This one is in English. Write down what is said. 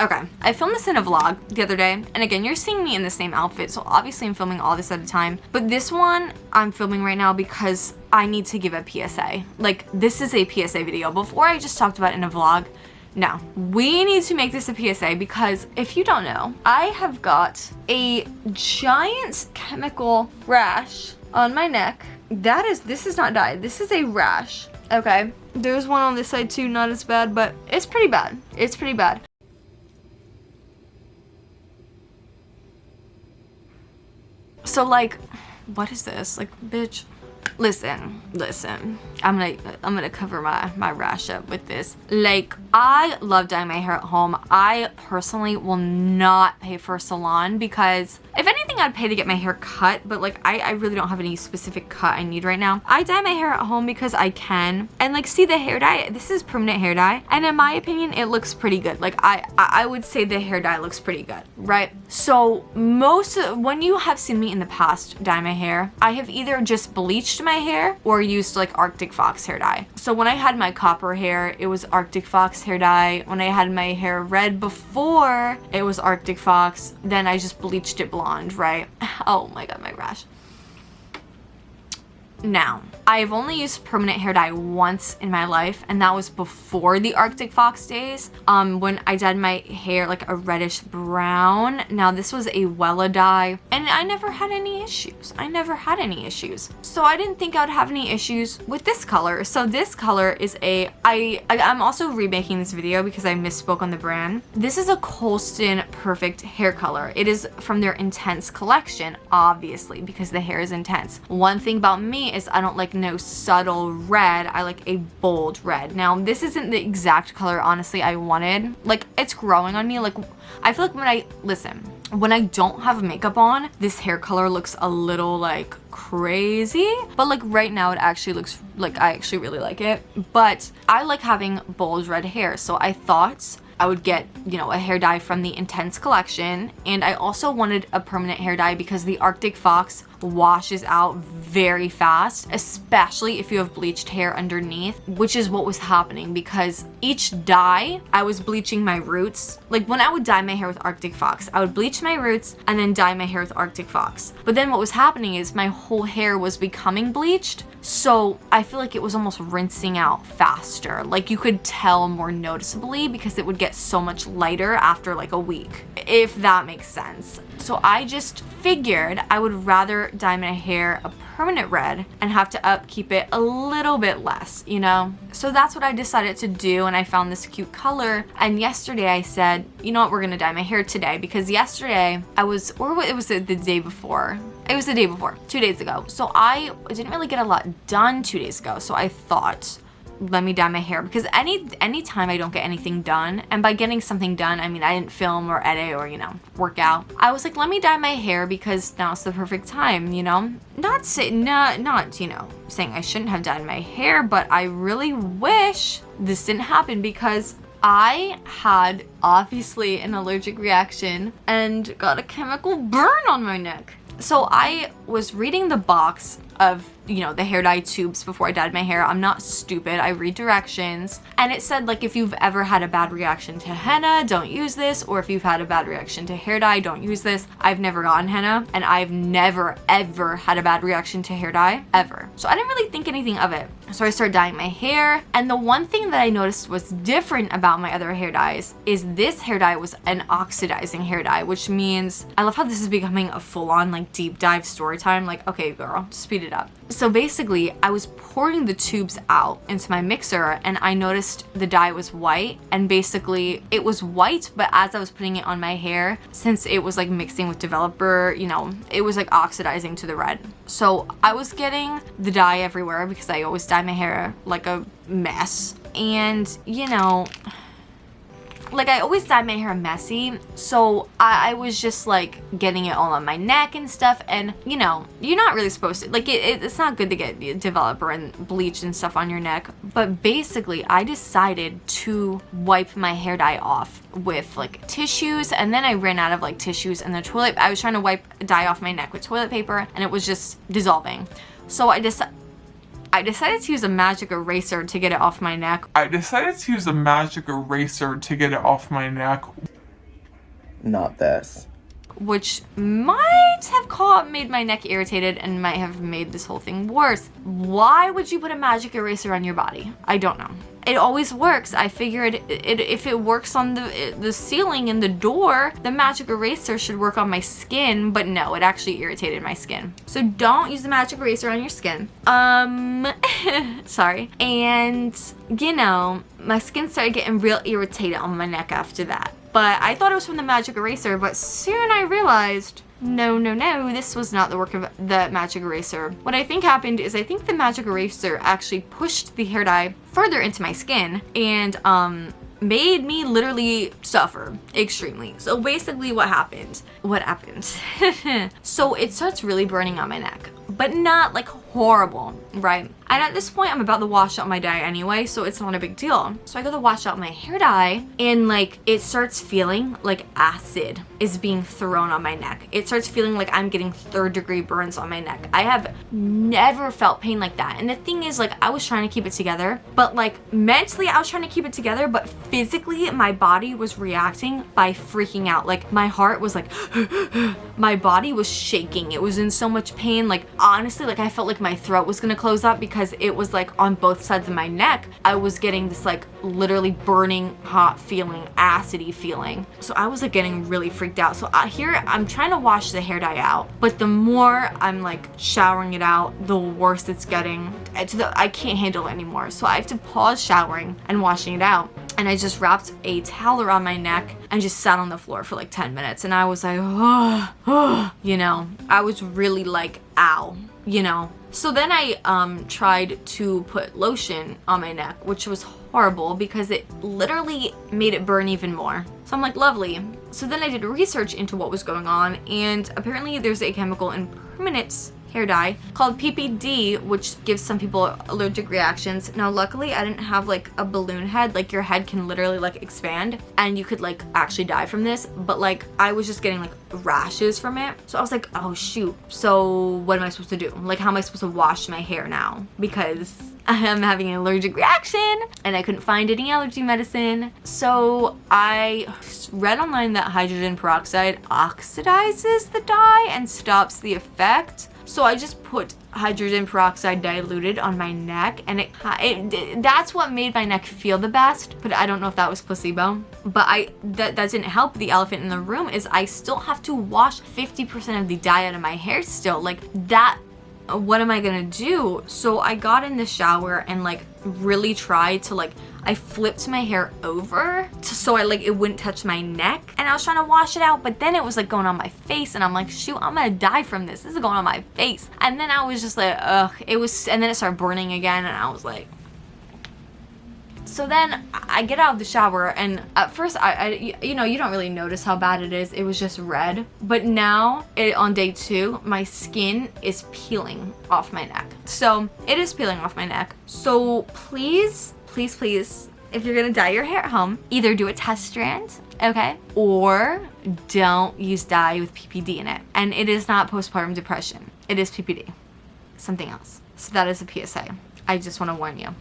Okay, I filmed this in a vlog the other day, and again, you're seeing me in the same outfit, so obviously I'm filming all this at a time, but this one I'm filming right now because I need to give a PSA. Like, this is a PSA video. Before I just talked about it in a vlog. No, we need to make this a PSA because if you don't know, I have got a giant chemical rash on my neck. This is not dye, this is a rash, okay? There's one on this side too, not as bad, but it's pretty bad. It's pretty bad. So like, what is this? Like, bitch, listen. I'm gonna cover my rash up with this. Like, I love dyeing my hair at home. I personally will not pay for a salon because if anything, I'd pay to get my hair cut, but like, I really don't have any specific cut I need right now. I dye my hair at home because I can. And like, see the hair dye? This is permanent hair dye. And in my opinion, it looks pretty good. Like, I would say the hair dye looks pretty good, right? So when you have seen me in the past dye my hair, I have either just bleached my hair or used like Arctic Fox hair dye. So when I had my copper hair, it was Arctic Fox hair dye. When I had my hair red before, it was Arctic Fox. Then I just bleached it blonde, right? Oh my god, my rash. Now, I've only used permanent hair dye once in my life, and that was before the Arctic Fox days, when I dyed my hair like a reddish brown. Now, this was a Wella dye, and I never had any issues. So I didn't think I would have any issues with this color. So this color is I'm also remaking this video because I misspoke on the brand. This is a Colston Perfect hair color. It is from their Intense collection, obviously, because the hair is intense. One thing about me is I don't like no subtle red. I like a bold red. Now, this isn't the exact color, honestly, I wanted. Like, it's growing on me. Like, I feel like when I don't have makeup on, this hair color looks a little like crazy, but like right now it actually looks like I actually really like it. But I like having bold red hair, so I thought I would get, you know, a hair dye from the Intense collection. And I also wanted a permanent hair dye because the Arctic Fox washes out very fast, especially if you have bleached hair underneath, which is what was happening because each dye, I was bleaching my roots. Like, when I would dye my hair with Arctic Fox, I would bleach my roots and then dye my hair with Arctic Fox. But then what was happening is my whole hair was becoming bleached, so I feel like it was almost rinsing out faster. Like, you could tell more noticeably because it would get so much lighter after like a week, if that makes sense. So I just figured I would rather dye my hair a permanent red and have to upkeep it a little bit less, you know? So that's what I decided to do, and I found this cute color. And yesterday I said, you know what, we're gonna dye my hair today, because yesterday it was the day before. It was the day before, 2 days ago. So I didn't really get a lot done 2 days ago. So I thought, let me dye my hair, because any time I don't get anything done, and by getting something done, I mean I didn't film or edit or, you know, work out. I was like, let me dye my hair because now's the perfect time, you know? Not you know, saying I shouldn't have dyed my hair, but I really wish this didn't happen because I had obviously an allergic reaction and got a chemical burn on my neck. So I was reading the box of, you know, the hair dye tubes before I dyed my hair. I'm not stupid. I read directions. And it said, like, if you've ever had a bad reaction to henna, don't use this. Or if you've had a bad reaction to hair dye, don't use this. I've never gotten henna, and I've never, ever had a bad reaction to hair dye, ever. So I didn't really think anything of it. So I started dyeing my hair. And the one thing that I noticed was different about my other hair dyes is this hair dye was an oxidizing hair dye, which means, I love how this is becoming a full-on, like, deep dive story time. Like, okay, girl, speed it up. So basically, I was pouring the tubes out into my mixer, and I noticed the dye was white, and basically it was white, but as I was putting it on my hair, since it was like mixing with developer, you know, it was like oxidizing to the red. So I was getting the dye everywhere because I always dye my hair like a mess, and you know, like, I always dye my hair messy, so I was just like getting it all on my neck and stuff, and you know, you're not really supposed to, like, it's not good to get developer and bleach and stuff on your neck. But basically I decided to wipe my hair dye off with like tissues, and then I ran out of like tissues and the toilet. I was trying to wipe dye off my neck with toilet paper, and it was just dissolving. So I decided to use a magic eraser to get it off my neck. not this. Which might have made my neck irritated and might have made this whole thing worse. Why would you put a magic eraser on your body? I don't know. It always works. I figured if it works on the ceiling and the door, the magic eraser should work on my skin, but no, it actually irritated my skin. So don't use the magic eraser on your skin. Sorry. And, you know, my skin started getting real irritated on my neck after that. But I thought it was from the magic eraser, but soon I realized, no, this was not the work of the magic eraser. What I think happened is I think the magic eraser actually pushed the hair dye further into my skin and made me literally suffer extremely. So basically what happened? So it starts really burning on my neck, but not like horrible, right? And at this point, I'm about to wash out my dye anyway, so it's not a big deal. So I go to wash out my hair dye, and like it starts feeling like acid is being thrown on my neck. It starts feeling like I'm getting 3rd-degree burns on my neck. I have never felt pain like that. And the thing is, like, I was trying to keep it together, but like mentally I was trying to keep it together, but physically my body was reacting by freaking out. Like my heart was like, my body was shaking. It was in so much pain. Like honestly, like I felt like my throat was gonna close up because it was like on both sides of my neck. I was getting this like literally burning hot feeling, acidy feeling. So I was like getting really freaked out. So here I'm trying to wash the hair dye out, but the more I'm like showering it out, the worse it's getting. I can't handle it anymore. So I have to pause showering and washing it out. And I just wrapped a towel around my neck and just sat on the floor for like 10 minutes. And I was like, you know, I was really like, ow, you know. So then I tried to put lotion on my neck, which was horrible because it literally made it burn even more. So I'm like, lovely. So then I did research into what was going on, and apparently there's a chemical in permanent hair dye called PPD, which gives some people allergic reactions. Now luckily I didn't have like a balloon head, like your head can literally like expand and you could like actually die from this, but like I was just getting like rashes from it. So I was like, oh shoot, so what am I supposed to do? Like how am I supposed to wash my hair now? Because I am having an allergic reaction and I couldn't find any allergy medicine. So I read online that hydrogen peroxide oxidizes the dye and stops the effect. So I just put hydrogen peroxide diluted on my neck, and that's what made my neck feel the best, but I don't know if that was placebo. But that didn't help. The elephant in the room is I still have to wash 50% of the dye out of my hair still. Like that, what am I gonna do? So I got in the shower and like really tried to like, I flipped my hair over so it wouldn't touch my neck, and I was trying to wash it out, but then it was like going on my face, and I'm like, shoot, I'm gonna die from this. This is going on my face. And then I was just like, ugh, and then it started burning again, and I was like, so then I get out of the shower, and at first you know, you don't really notice how bad it is. It was just red. But now on day 2, my skin is peeling off my neck. So it is peeling off my neck. So please, if you're gonna dye your hair at home, either do a test strand, okay? Or don't use dye with PPD in it. And it is not postpartum depression. It is PPD. Something else. So that is a PSA. I just wanna warn you.